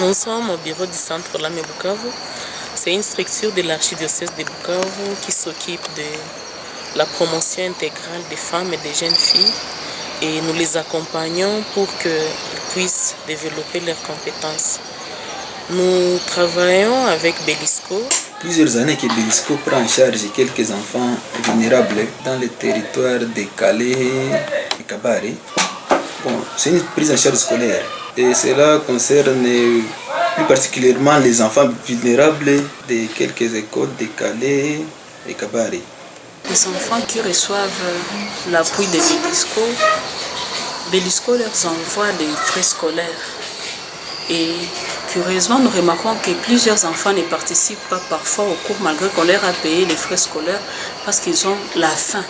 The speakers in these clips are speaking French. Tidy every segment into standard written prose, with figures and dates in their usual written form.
Nous sommes au bureau du centre Lame Bukavu. C'est une structure de l'archidiocèse de Bukavu qui s'occupe de la promotion intégrale des femmes et des jeunes filles. Et nous les accompagnons pour qu'ils puissent développer leurs compétences. Nous travaillons avec Belisco. Plusieurs années que Belisco prend en charge quelques enfants vulnérables dans les territoires de Calais et Kabare. Bon, c'est une prise en charge scolaire et cela concerne plus particulièrement les enfants vulnérables de quelques écoles de Calais et Kabare. Les enfants qui reçoivent l'appui de Belisco leur envoie des frais scolaires. Et curieusement, nous remarquons que plusieurs enfants ne participent pas parfois au cours malgré qu'on leur a payé les frais scolaires parce qu'ils ont la faim.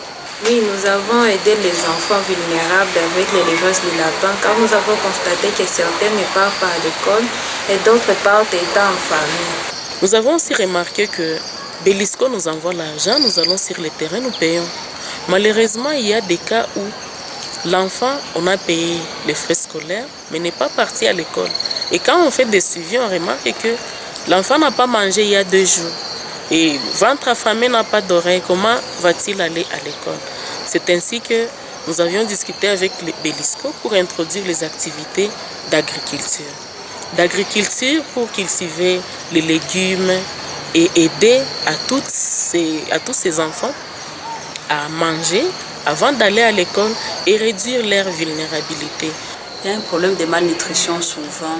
Oui, nous avons aidé les enfants vulnérables avec l'élevage de lapins car nous avons constaté que certains ne partent pas à l'école et d'autres partent étant en famille. Nous avons aussi remarqué que Belisco nous envoie l'argent, nous allons sur le terrain, nous payons. Malheureusement, il y a des cas où l'enfant, on a payé les frais scolaires, mais n'est pas parti à l'école. Et quand on fait des suivis, on remarque que l'enfant n'a pas mangé il y a 2 jours. Et ventre affamé n'a pas d'oreille, comment va-t-il aller à l'école? C'est ainsi que nous avions discuté avec les Belisco pour introduire les activités d'agriculture. D'agriculture pour cultiver les légumes et aider à tous ces enfants à manger avant d'aller à l'école et réduire leur vulnérabilité. Il y a un problème de malnutrition souvent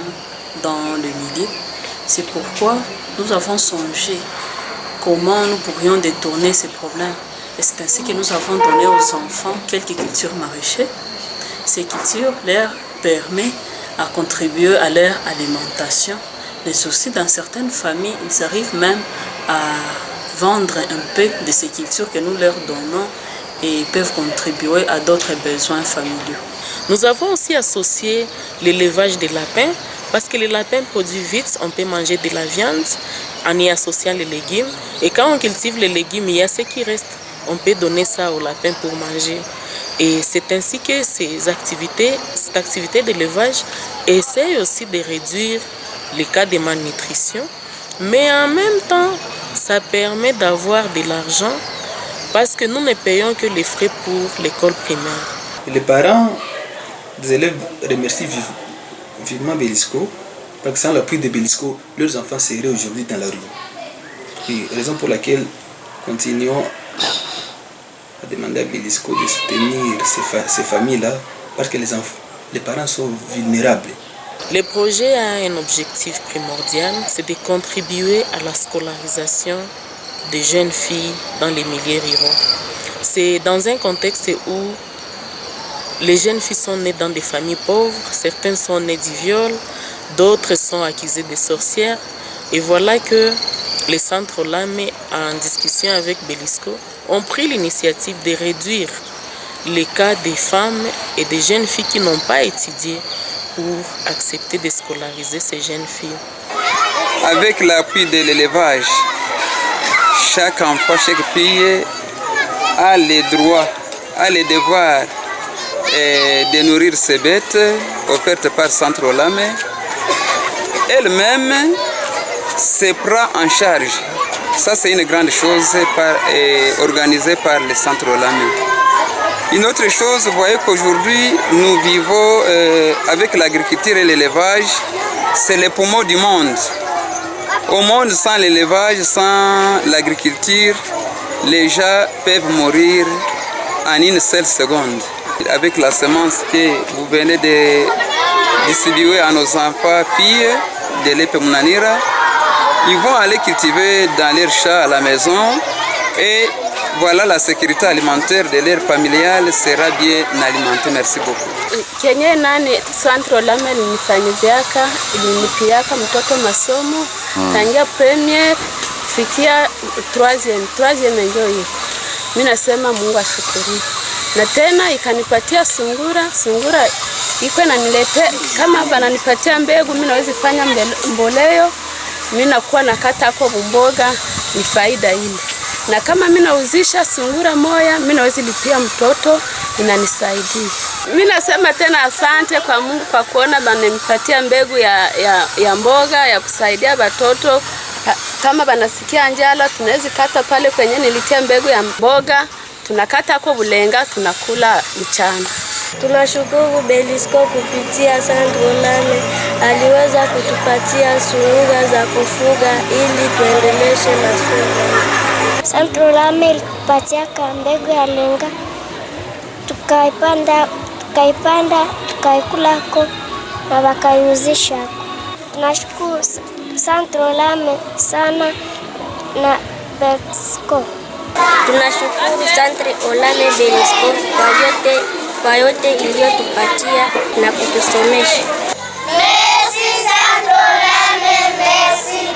dans le milieu. C'est pourquoi nous avons songé comment nous pourrions détourner ces problèmes. Et c'est ainsi que nous avons donné aux enfants quelques cultures maraîchères. Ces cultures leur permettent à contribuer à leur alimentation. Mais aussi dans certaines familles, ils arrivent même à vendre un peu de ces cultures que nous leur donnons et peuvent contribuer à d'autres besoins familiaux. Nous avons aussi associé l'élevage des lapins parce que les lapins produisent vite, on peut manger de la viande en y associant les légumes. Et quand on cultive les légumes, il y a ce qui reste, on peut donner ça aux lapins pour manger. Et c'est ainsi que cette activité d'élevage essaie aussi de réduire les cas de malnutrition, mais en même temps, ça permet d'avoir de l'argent parce que nous ne payons que les frais pour l'école primaire. Les parents des élèves remercient vivement Belisco parce que sans l'appui de Belisco, leurs enfants seraient aujourd'hui dans la rue. Et raison pour laquelle continuons à demander à Belisco de soutenir ces familles-là parce que les parents sont vulnérables. Le projet a un objectif primordial, c'est de contribuer à la scolarisation des jeunes filles dans les milieux ruraux. C'est dans un contexte où les jeunes filles sont nées dans des familles pauvres, certaines sont nées du viol, d'autres sont accusées de sorcières. Et voilà que les centres Lame, en discussion avec Belisco, ont pris l'initiative de réduire les cas des femmes et des jeunes filles qui n'ont pas étudié pour accepter de scolariser ces jeunes filles. Avec l'appui de l'élevage, chaque enfant, chaque fille a les droits, a le devoir de nourrir ses bêtes offertes par Centre Lame. Elle-même se prend en charge. Ça, c'est une grande chose organisée par le Centre Lame. Une autre chose, vous voyez qu'aujourd'hui, nous vivons avec l'agriculture et l'élevage, c'est le poumon du monde. Au monde, sans l'élevage, sans l'agriculture, les gens peuvent mourir en une seule seconde. Avec la semence que vous venez de distribuer à nos enfants, filles de l'Epe Munanira, ils vont aller cultiver dans leur champ à la maison et voilà, la sécurité alimentaire de l'air familial sera bien alimentée. Merci beaucoup. Kenye nani Centre Lame ilinifanyiziaka ilinipiaka mtoto masomo tangia premier fikia troisième ndio hiyo. Mimi nasema Mungu ashukuriwe. Na tena ikanipatia sungura iko inaniletea kama bananipatia mbegu, mimi naweza fanya mboleo, mimi nakuwa nakata hapo mboga, ni faida ile. Na kama mimi nauzisha sungura moya, mimi naweza lipia mtoto inanisaidia. Mimi nasema tena asante kwa Mungu kwa kuona bananipatia mbegu ya mboga ya kusaidia watoto. Kama banasikia njala tunaweza kata pale kwenye nilitia mbegu ya mboga, tunakata kwa bulenga tunakula mchana. Tunashukuru Belisco kupitia Centre Olame aliweza kutupatia sungura za kufuga ili tuendeleshe masomo. Centre Olame ilitupatia mbegu ya lenga, tukaipanda tukaikulako na wakaiuzisha. Tunashukuru Centre Olame sana na Belisco. Tunashukuru Centre Olame Belisco kwa yote iliyotupatia na kutusomesha. Merci Centre Olame, merci.